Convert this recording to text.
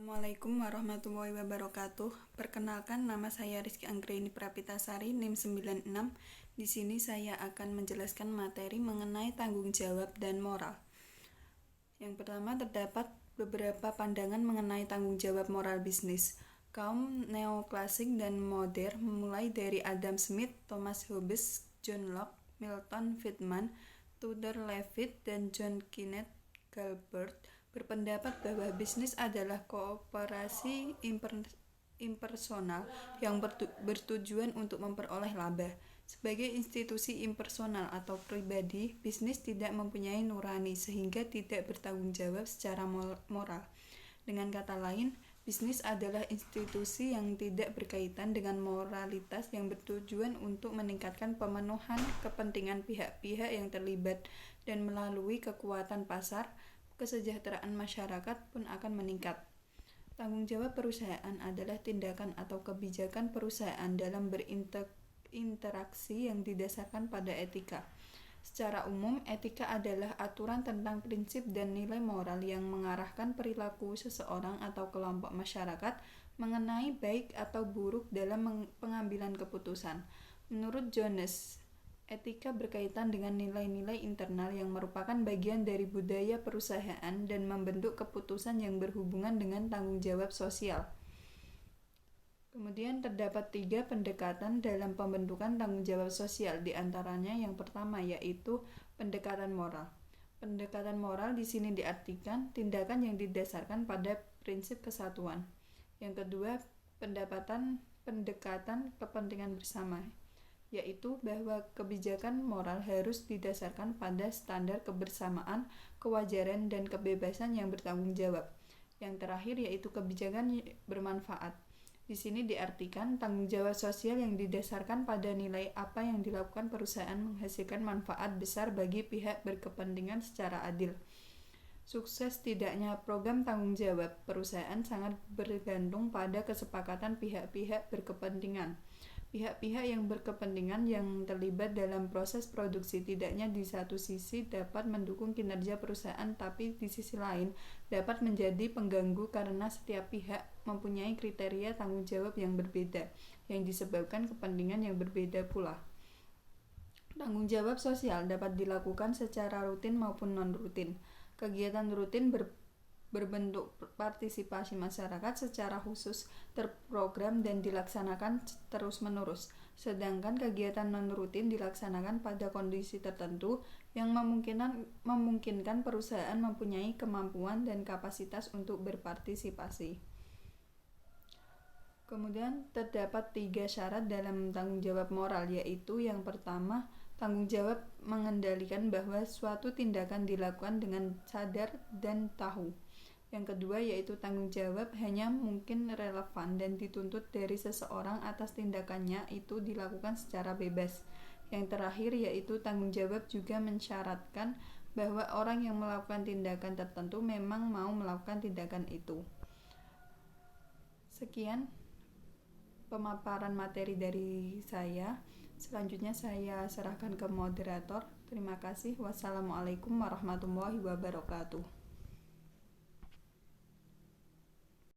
Assalamualaikum warahmatullahi wabarakatuh. Perkenalkan, nama saya Rizky Anggreni Prapitasari, NIM 96. Di sini saya akan menjelaskan materi mengenai tanggung jawab dan moral. Yang pertama, terdapat beberapa pandangan mengenai tanggung jawab moral bisnis. Kaum neoklasik dan modern, mulai dari Adam Smith, Thomas Hobbes, John Locke, Milton Friedman, Theodore Levitt, dan John Kenneth Galbraith, berpendapat bahwa bisnis adalah kooperasi impersonal yang bertujuan untuk memperoleh laba. Sebagai institusi impersonal atau pribadi, bisnis tidak mempunyai nurani sehingga tidak bertanggung jawab secara moral. Dengan kata lain, bisnis adalah institusi yang tidak berkaitan dengan moralitas yang bertujuan untuk meningkatkan pemenuhan kepentingan pihak-pihak yang terlibat, dan melalui kekuatan pasar, kesejahteraan masyarakat pun akan meningkat. Tanggung jawab perusahaan adalah tindakan atau kebijakan perusahaan dalam berinteraksi yang didasarkan pada etika. Secara umum, etika adalah aturan tentang prinsip dan nilai moral yang mengarahkan perilaku seseorang atau kelompok masyarakat mengenai baik atau buruk dalam pengambilan keputusan. Menurut Jones, etika berkaitan dengan nilai-nilai internal yang merupakan bagian dari budaya perusahaan dan membentuk keputusan yang berhubungan dengan tanggung jawab sosial. Kemudian terdapat 3 pendekatan dalam pembentukan tanggung jawab sosial, di antaranya yang pertama yaitu pendekatan moral. Pendekatan moral di sini diartikan tindakan yang didasarkan pada prinsip kesatuan. Yang kedua, pendekatan kepentingan bersama, yaitu bahwa kebijakan moral harus didasarkan pada standar kebersamaan, kewajaran, dan kebebasan yang bertanggung jawab. Yang terakhir yaitu kebijakan bermanfaat. Di sini diartikan tanggung jawab sosial yang didasarkan pada nilai apa yang dilakukan perusahaan menghasilkan manfaat besar bagi pihak berkepentingan secara adil. Sukses tidaknya program tanggung jawab perusahaan sangat bergantung pada kesepakatan pihak-pihak berkepentingan. Pihak-pihak yang berkepentingan yang terlibat dalam proses produksi tidaknya di satu sisi dapat mendukung kinerja perusahaan, tapi di sisi lain dapat menjadi pengganggu karena setiap pihak mempunyai kriteria tanggung jawab yang berbeda, yang disebabkan kepentingan yang berbeda pula. Tanggung jawab sosial dapat dilakukan secara rutin maupun non-rutin. Kegiatan rutin berbentuk partisipasi masyarakat secara khusus, terprogram dan dilaksanakan terus-menerus. Sedangkan kegiatan non-rutin dilaksanakan pada kondisi tertentu yang memungkinkan perusahaan mempunyai kemampuan dan kapasitas untuk berpartisipasi. Kemudian terdapat 3 syarat dalam tanggung jawab moral, yaitu yang pertama, tanggung jawab mengendalikan bahwa suatu tindakan dilakukan dengan sadar dan tahu. Yang kedua yaitu tanggung jawab hanya mungkin relevan dan dituntut dari seseorang atas tindakannya itu dilakukan secara bebas. Yang terakhir yaitu tanggung jawab juga mensyaratkan bahwa orang yang melakukan tindakan tertentu memang mau melakukan tindakan itu. Sekian pemaparan materi dari saya. Selanjutnya saya serahkan ke moderator. Terima kasih. Wassalamualaikum warahmatullahi wabarakatuh.